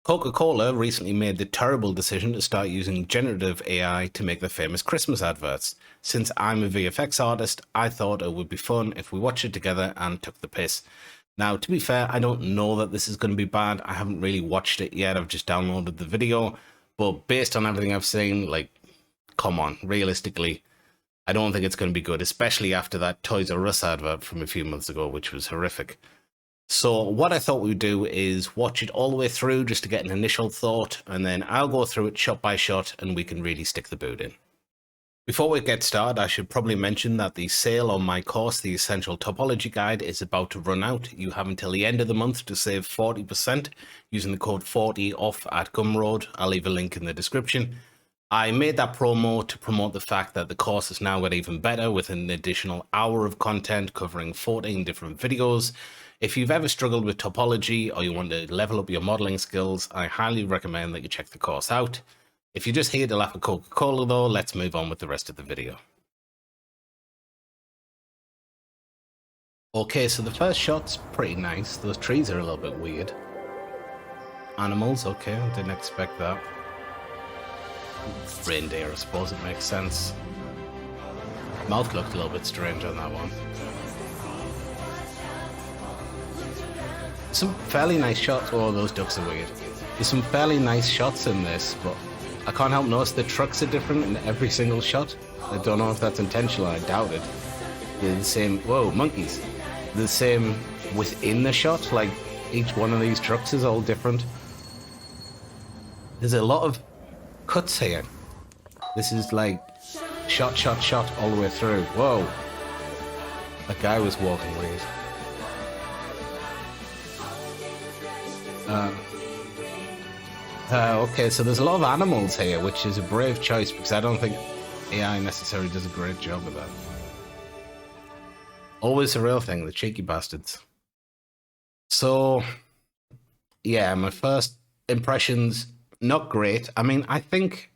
Coca-Cola recently made the terrible decision to start using generative AI to make their famous Christmas adverts. Since I'm a VFX artist, I thought it would be fun if we watched it together and took the piss. Now, to be fair, I don't know that this is going to be bad. I haven't really watched it yet. I've just downloaded the video. But based on everything I've seen, like, come on, realistically, I don't think it's going to be good, especially after that Toys R Us advert from a few months ago, which was horrific. So what I thought we'd do is watch it all the way through just to get an initial thought, and then I'll go through it shot by shot and we can really stick the boot in. Before we get started, I should probably mention that the sale on my course, the Essential Topology Guide, is about to run out. You have until the end of the month to save 40% using the code 40OFF at Gumroad. I'll leave a link in the description. I made that promo to promote the fact that the course has now got even better with an additional hour of content covering 14 different videos. If you've ever struggled with topology or you want to level up your modeling skills, I highly recommend that you check the course out. If you're just here to laugh at Coca-Cola though, let's move on with the rest of the video. Okay, so the first shot's pretty nice. Those trees are a little bit weird. Animals, okay, didn't expect that. Reindeer, I suppose it makes sense. Mouth looked a little bit strange on that one. Some fairly nice shots. Oh, those ducks are weird. There's some fairly nice shots in this, but I can't help notice the trucks are different in every single shot. I don't know if that's intentional, I doubt it. They're the same. Whoa, monkeys. They're the same within the shot, like each one of these trucks is all different. There's a lot of cuts here. This is like shot, shot, shot all the way through. Whoa. That guy was walking weird. Okay, so there's a lot of animals here, which is a brave choice because I don't think AI necessarily does a great job of that. Always a real thing, the cheeky bastards. So, yeah, my first impressions, not great. I mean, I think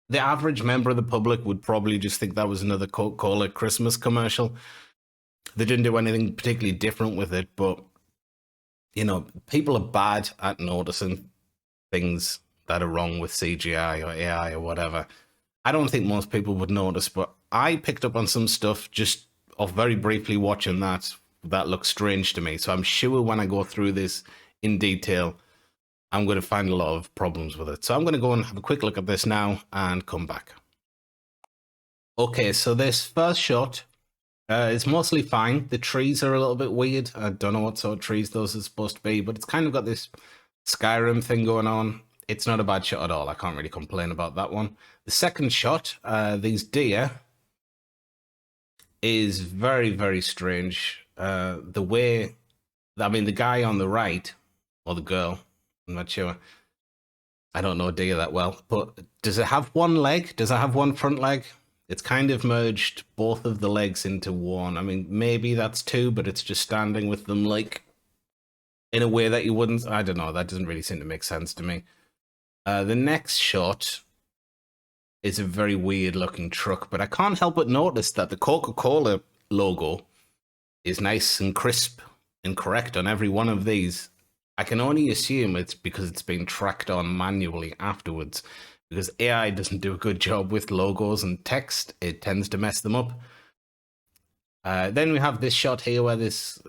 the average member of the public would probably just think that was another Coca-Cola Christmas commercial. They didn't do anything particularly different with it, but you know, people are bad at noticing things that are wrong with CGI or AI or whatever. I don't think most people would notice, but I picked up on some stuff just off very briefly watching that looks strange to me. So I'm sure when I go through this in detail, I'm going to find a lot of problems with it. So I'm going to go and have a quick look at this now and come back. Okay, so this first shot it's mostly fine. The trees are a little bit weird. I don't know what sort of trees those are supposed to be, but it's kind of got this Skyrim thing going on. It's not a bad shot at all. I can't really complain about that one. The second shot, these deer, is very, very strange. The way, I mean, the guy on the right, or the girl, I'm not sure. I don't know deer that well, but does it have one leg? Does it have one front leg? It's kind of merged both of the legs into one. I mean, maybe that's two, but it's just standing with them like in a way that you wouldn't. I don't know. That doesn't really seem to make sense to me. The next shot is a very weird looking truck, but I can't help but notice that the Coca-Cola logo is nice and crisp and correct on every one of these. I can only assume it's because it's been tracked on manually afterwards. Because AI doesn't do a good job with logos and text, it tends to mess them up. Then we have this shot here where this,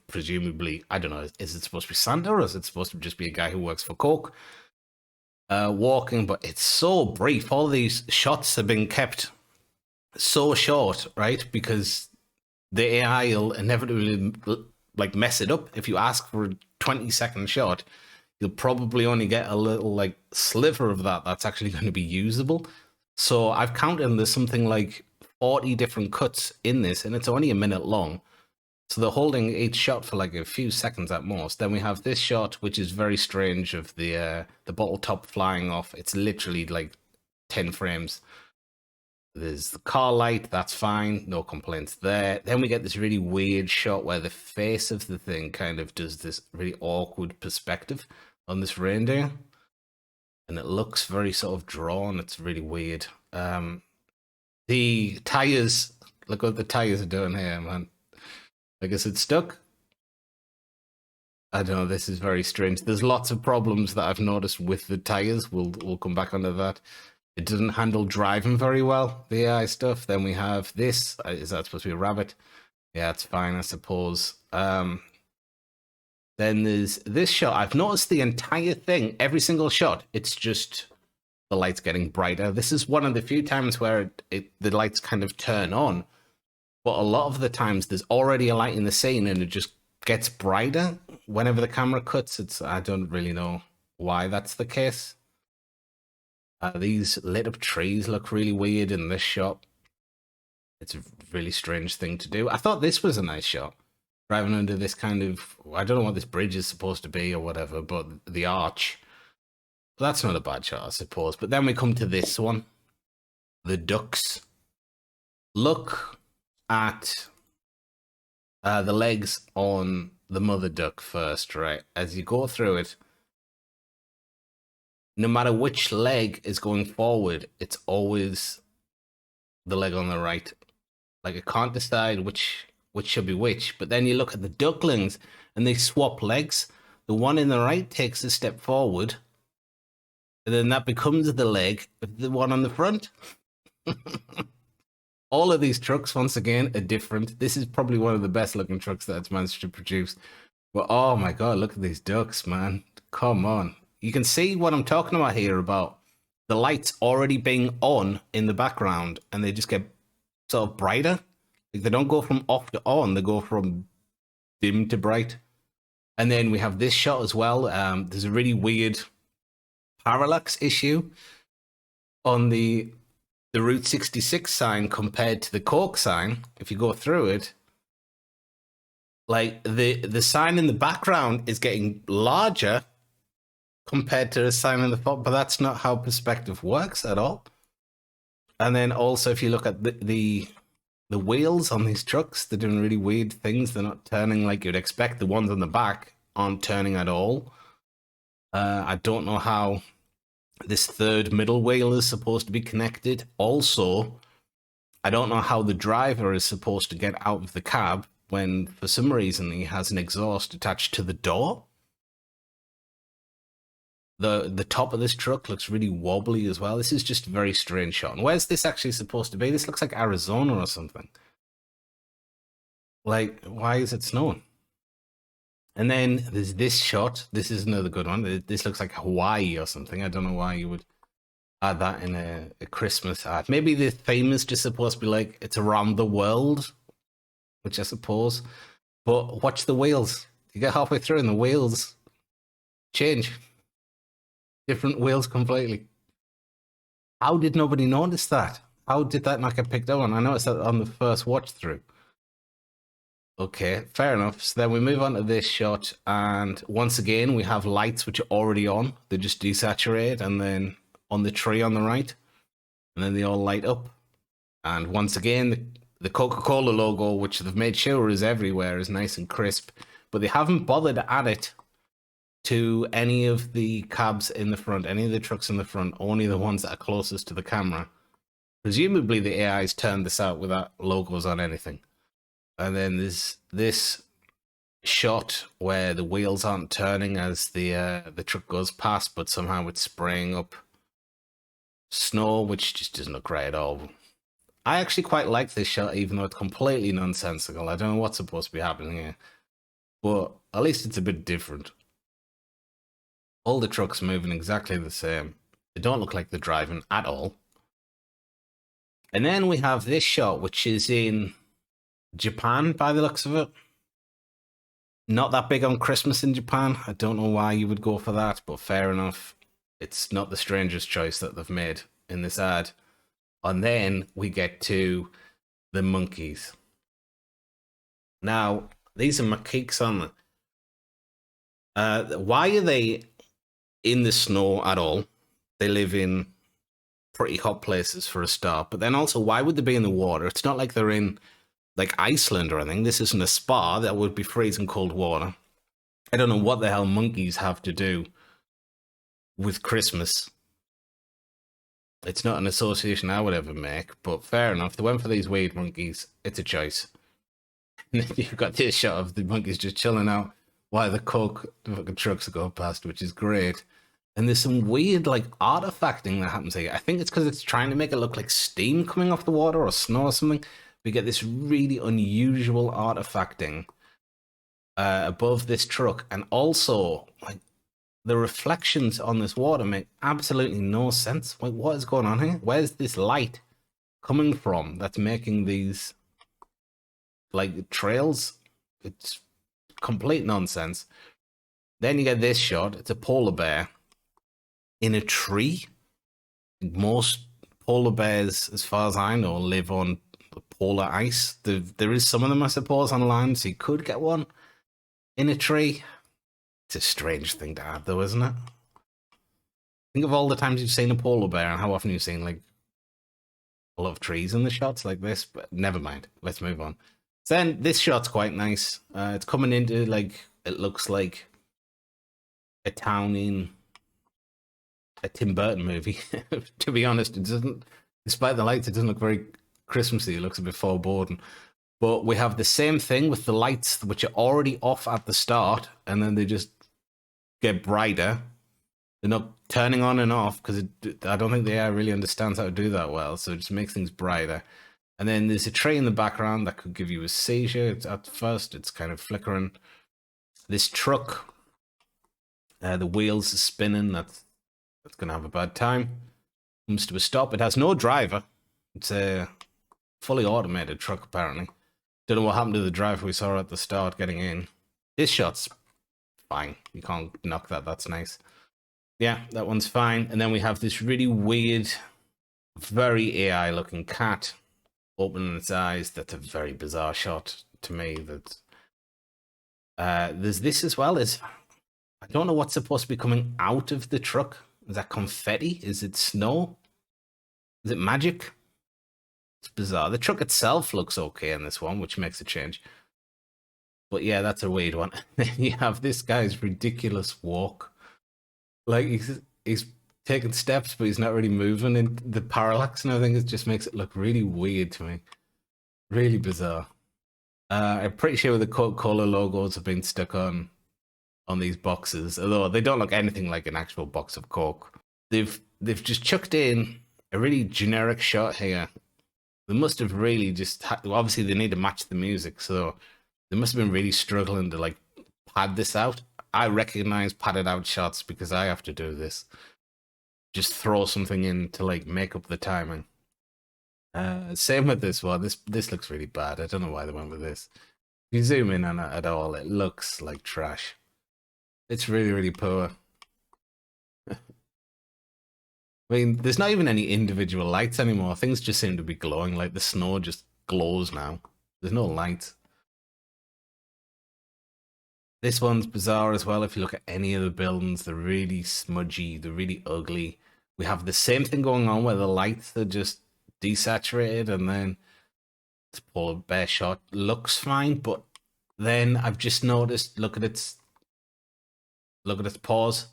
presumably, I don't know, is it supposed to be Santa or is it supposed to just be a guy who works for Coke? Walking, but it's so brief. All these shots have been kept so short, right? Because the AI will inevitably like mess it up. If you ask for a 20-second shot, you'll probably only get a little like sliver of that that's actually going to be usable. So I've counted and there's something like 40 different cuts in this and it's only a minute long. So they're holding each shot for like a few seconds at most. Then we have this shot, which is very strange, of the bottle top flying off. It's literally like 10 frames. There's the car light, that's fine, no complaints there. Then we get this really weird shot where the face of the thing kind of does this really awkward perspective on this reindeer. And it looks very sort of drawn, it's really weird. The tires, look what the tires are doing here, man. I guess it's stuck. I don't know, this is very strange. There's lots of problems that I've noticed with the tires. We'll come back onto that. It doesn't handle driving very well, the AI stuff. Then we have this. Is that supposed to be a rabbit? Yeah, it's fine, I suppose. Then there's this shot. I've noticed the entire thing, every single shot, it's just the light's getting brighter. This is one of the few times where the lights kind of turn on. But a lot of the times there's already a light in the scene and it just gets brighter whenever the camera cuts. I don't really know why that's the case. These lit up trees look really weird in this shot. It's a really strange thing to do. I thought this was a nice shot. Driving under this kind of, I don't know what this bridge is supposed to be or whatever, but the arch. But that's not a bad shot, I suppose. But then we come to this one. The ducks. Look at the legs on the mother duck first, right? As you go through it, no matter which leg is going forward, it's always the leg on the right. Like, I can't decide which should be which. But then you look at the ducklings and they swap legs. The one in the right takes a step forward, and then that becomes the leg of the one on the front. All of these trucks, once again, are different. This is probably one of the best looking trucks that it's managed to produce. But oh my god, look at these ducks, man. Come on. You can see what I'm talking about here, about the lights already being on in the background, and they just get sort of brighter. Like, they don't go from off to on, they go from dim to bright. And then we have this shot as well. There's a really weird parallax issue on the Route 66 sign compared to the Cork sign. If you go through it, like, the sign in the background is getting larger compared to a sign in the front, but that's not how perspective works at all. And then also, if you look at the wheels on these trucks, they're doing really weird things. They're not turning like you'd expect. The ones on the back aren't turning at all. I don't know how this third middle wheel is supposed to be connected. Also, I don't know how the driver is supposed to get out of the cab when, for some reason, he has an exhaust attached to the door. The top of this truck looks really wobbly as well. This is just a very strange shot. And where's this actually supposed to be? This looks like Arizona or something. Like, why is it snowing? And then there's this shot. This is another good one. This looks like Hawaii or something. I don't know why you would add that in a Christmas ad. Maybe the theme is just supposed to be like, it's around the world, which I suppose. But watch the wheels. You get halfway through and the wheels change. Different wheels completely. How did nobody notice that? How did that not get picked up on? I noticed that on the first watch through. Okay, fair enough. So then we move on to this shot, and once again we have lights which are already on. They just desaturate, and then on the tree on the right, and then they all light up. And once again, the Coca-Cola logo, which they've made sure is everywhere, is nice and crisp, but they haven't bothered to add it to any of the cabs in the front, any of the trucks in the front, only the ones that are closest to the camera. Presumably the AI's turned this out without logos on anything. And then there's this shot where the wheels aren't turning as the truck goes past, but somehow it's spraying up snow, which just doesn't look right at all. I actually quite like this shot, even though it's completely nonsensical. I don't know what's supposed to be happening here, but at least it's a bit different. All the trucks moving exactly the same. They don't look like they're driving at all. And then we have this shot, which is in Japan by the looks of it. Not that big on Christmas in Japan. I don't know why you would go for that, but fair enough. It's not the strangest choice that they've made in this ad. And then we get to the monkeys. Now, these are macaques on them. Why are they in the snow at all? They live in pretty hot places for a start, but then also, why would they be in the water? It's not like they're in like Iceland or anything. This isn't a spa. That would be freezing cold water. I don't know what the hell monkeys have to do with Christmas. It's not an association I would ever make, but fair enough. They went for these weird monkeys. It's a choice. You've got this shot of the monkeys just chilling out while the Coke fucking trucks are going past, which is great. And there's some weird like artifacting that happens here. I think it's because it's trying to make it look like steam coming off the water or snow or something. We get this really unusual artifacting above this truck, and also like the reflections on this water make absolutely no sense. Like, what is going on here? Where's this light coming from that's making these like trails? It's complete nonsense. Then you get this shot. It's a polar bear in a tree. Most polar bears, as far as I know, live on polar ice. There is some of them, I suppose, on land, so you could get one in a tree. It's a strange thing to have, though, isn't it? Think of all the times you've seen a polar bear and how often you've seen like a lot of trees in the shots like this, but never mind. Let's move on. So then this shot's quite nice. It's coming into like, it looks like a town in a Tim Burton movie. To be honest, it doesn't, despite the lights, it doesn't look very Christmassy. It looks a bit foreboding. But we have the same thing with the lights, which are already off at the start, and then they just get brighter. They're not turning on and off because I don't think the AI really understands how to do that well. So it just makes things brighter. And then there's a tree in the background that could give you a seizure. At first, it's kind of flickering. This truck, the wheels are spinning. That's going to have a bad time. Comes to a stop. It has no driver. It's a fully automated truck, apparently. Don't know what happened to the driver we saw at the start getting in. This shot's fine. You can't knock that. That's nice. Yeah, that one's fine. And then we have this really weird, very AI looking cat opening its eyes. That's a very bizarre shot to me. There's this as well. I don't know what's supposed to be coming out of the truck. Is that confetti? Is it snow? Is it magic? It's bizarre. The truck itself looks okay in this one, which makes a change. But yeah, that's a weird one. Then you have this guy's ridiculous walk. Like he's taking steps, but he's not really moving. And the parallax and everything, it just makes it look really weird to me. Really bizarre. I'm pretty sure the Coca-Cola logos have been stuck on these boxes, although they don't look anything like an actual box of Coke. They've just chucked in a really generic shot here. They must have really just obviously they need to match the music, so they must have been really struggling to like pad this out. I recognize padded out shots because I have to do this. Just throw something in to like make up the timing. Same with this one. This looks really bad. I don't know why they went with this. If you zoom in on it at all, it looks like trash. It's really, really poor. I mean, there's not even any individual lights anymore. Things just seem to be glowing. Like the snow just glows now. There's no light. This one's bizarre as well. If you look at any of the buildings, they're really smudgy. They're really ugly. We have the same thing going on where the lights are just desaturated, and then this polar bear shot looks fine, but then I've just noticed, look at its paws.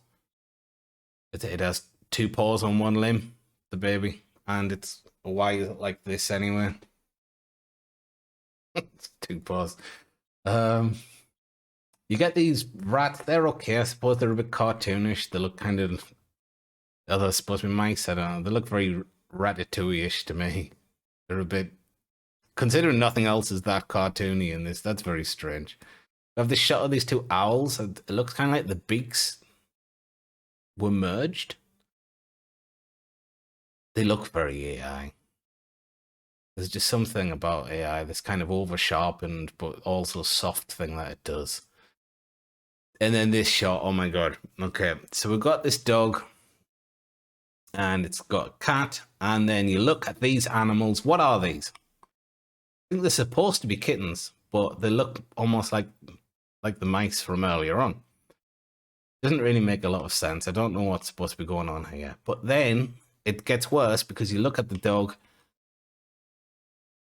It has two paws on one limb, the baby, and it's why is it like this anyway? It's two paws. You get these rats, they're okay, I suppose. They're a bit cartoonish. They look kind of, oh, they're supposed to be mice, I don't know. They look very Ratatouille-ish to me. They're a bit, considering nothing else is that cartoony in this, that's very strange. I have this shot of these two owls. It looks kind of like the beaks were merged. They look very AI. There's just something about AI, this kind of over-sharpened but also soft thing that it does. And then this shot, oh my god. Okay, so we've got this dog, and it's got a cat, and then you look at these animals. What are these? I think they're supposed to be kittens, but they look almost like the mice from earlier on. Doesn't really make a lot of sense. I don't know what's supposed to be going on here. But then it gets worse because you look at the dog,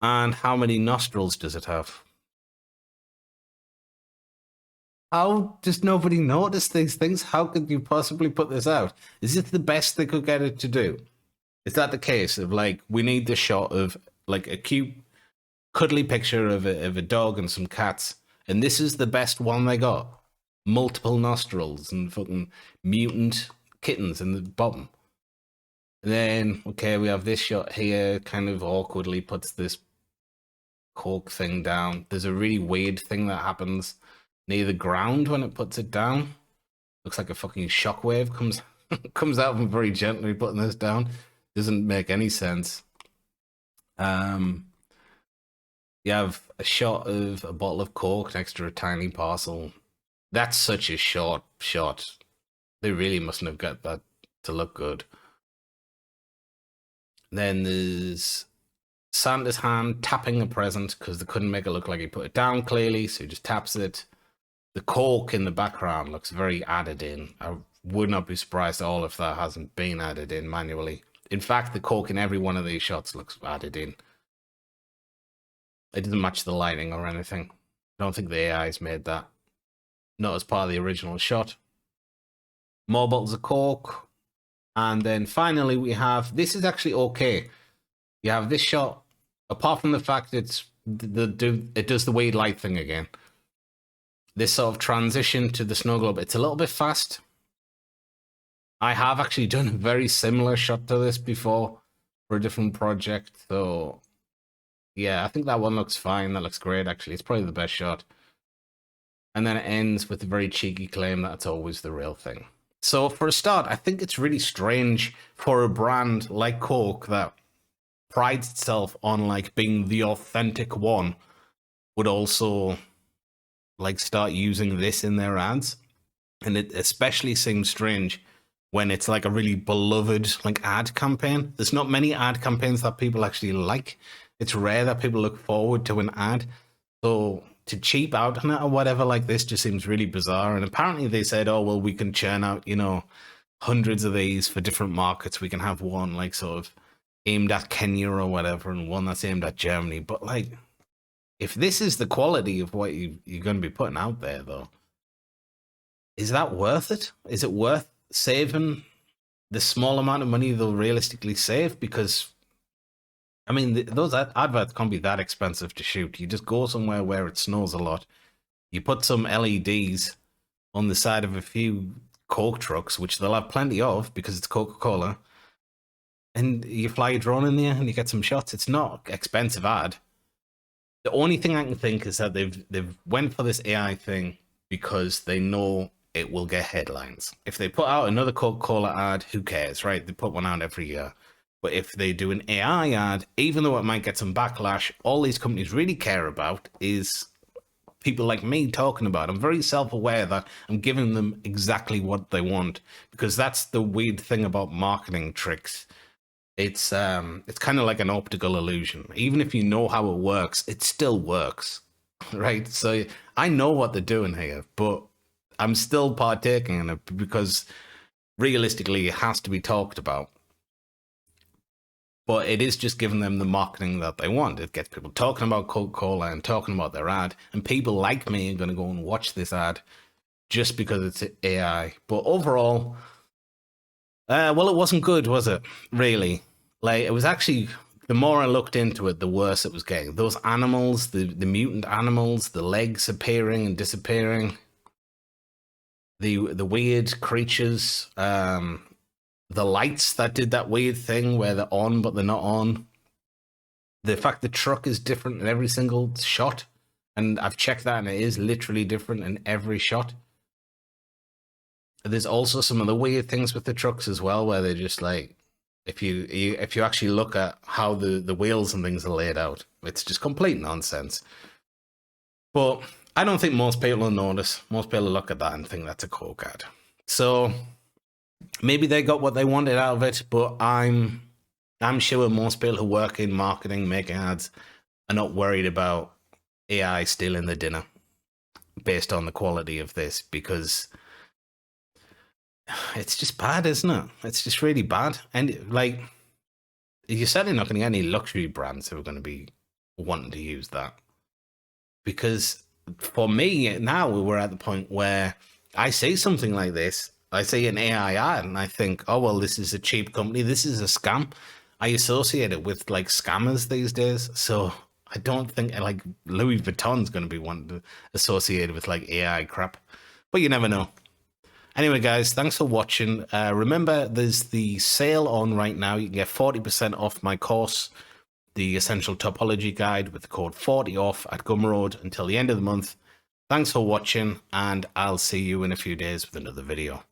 and how many nostrils does it have? How does nobody notice these things? How could you possibly put this out? Is this the best they could get it to do? Is that the case of like, we need the shot of like a cute, cuddly picture of a dog and some cats, and this is the best one they got? multiple nostrils and fucking mutant kittens in the bottom. And then, okay, we have this shot here, kind of awkwardly puts this cork thing down. There's a really weird thing that happens near the ground when it puts it down. Looks like a fucking shockwave comes out from very gently putting this down. Doesn't make any sense. You have a shot of a bottle of Coke next to a tiny parcel. That's such a short shot. They really mustn't have got that to look good. Then there's Santa's hand tapping a present because they couldn't make it look like he put it down clearly, so he just taps it. The cork in the background looks very added in. I would not be surprised at all if that hasn't been added in manually. In fact, the cork in every one of these shots looks added in. It doesn't match the lighting or anything. I don't think the AI's made that. Not as part of the original shot. More bottles of cork. And then finally we have, this is actually okay. You have this shot, apart from the fact it does the weird light thing again. This sort of transition to the snow globe, it's a little bit fast. I have actually done a very similar shot to this before for a different project. So yeah, I think that one looks fine. That looks great, actually. It's probably the best shot. And then it ends with a very cheeky claim that it's always the real thing. So for a start, I think it's really strange for a brand like Coke that prides itself on like being the authentic one would also like start using this in their ads. And it especially seems strange when it's like a really beloved like ad campaign. There's not many ad campaigns that people actually like. It's rare that people look forward to an ad. So to cheap out on it or whatever like this just seems really bizarre. And apparently they said, oh, well, we can churn out, you know, hundreds of these for different markets. We can have one like sort of aimed at Kenya or whatever and one that's aimed at Germany. But like, if this is the quality of what you're going to be putting out there, though, is that worth it? Is it worth saving the small amount of money they'll realistically save? Because I mean, those adverts can't be that expensive to shoot. You just go somewhere where it snows a lot. You put some LEDs on the side of a few Coke trucks, which they'll have plenty of because it's Coca-Cola, and you fly a drone in there and you get some shots. It's not expensive ad. The only thing I can think is that they've went for this AI thing because they know it will get headlines. If they put out another Coca-Cola ad, who cares, right? They put one out every year. But if they do an AI ad, even though it might get some backlash, all these companies really care about is people like me talking about. I'm very self-aware that I'm giving them exactly what they want, because that's the weird thing about marketing tricks. It's kind of like an optical illusion. Even if you know how it works, it still works, right? So I know what they're doing here, but I'm still partaking in it because realistically it has to be talked about. But it is just giving them the marketing that they want. It gets people talking about Coca-Cola and talking about their ad. And people like me are going to go and watch this ad just because it's AI. But overall, well, it wasn't good, was it? Really? Like, it was actually, the more I looked into it, the worse it was getting. Those animals, the mutant animals, the legs appearing and disappearing, the weird creatures, the lights that did that weird thing where they're on but they're not on. The fact the truck is different in every single shot, and I've checked that and it is literally different in every shot. There's also some of the weird things with the trucks as well, where they're just like, if you actually look at how the wheels and things are laid out, it's just complete nonsense. But I don't think most people will notice. Most people will look at that and think that's a Coke ad. So maybe they got what they wanted out of it, but I'm sure most people who work in marketing, making ads, are not worried about AI stealing the dinner based on the quality of this, because it's just bad, isn't it? It's just really bad. And like, you're certainly not going to get any luxury brands who are going to be wanting to use that. Because for me, now we're at the point where I say something like this, I see an AI ad and I think, oh, well, this is a cheap company. This is a scam. I associate it with like scammers these days. So I don't think like Louis Vuitton's going to be one associated with like AI crap. but you never know. Anyway, guys, thanks for watching. Remember, there's the sale on right now. You can get 40% off my course, the Essential Topology Guide, with the code 40OFF at Gumroad until the end of the month. Thanks for watching, and I'll see you in a few days with another video.